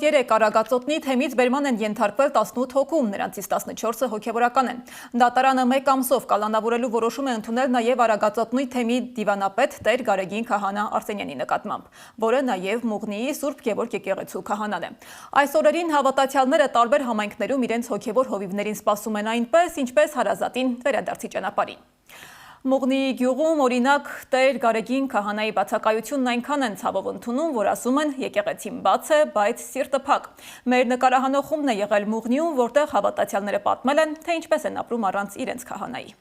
3 արագածոտնի թեմից բերման են ենթարկվել 18 հոգու, նրանցից 14-ը հոգևորական են։ Դատարանը 1 ամսով կալանավորելու որոշում է ընդունել նաև արագածոտնի թեմի դիվանապետ Տեր Գարեգին Քահանա Արսենյանի նկատմամբ, որը նաև Մուղնիի Սուրբ Գևորգ եկեղեցու քահանան է։ Այս օրերին հավատացյալները տարբեր համայնքներում իրենց հոգևոր հովիվներին սպասում են այնպես, ինչպես հարազատին վերադարձի ճանապարհին։ Մուղնիի գյուղում օրինակ Տեր Գարեգին Քահանայի բացակայությունն այնքան են ցավով ընդունում, որ ասում են եկեղեցին բաց է, բայց սիրտը փակ։ Մեր նկարահանող խումբն է եղել Մուղնիում, որտեղ հավատացյալները պատմել են, թե ինչպես են ապրում առանց իրենց քահանայի։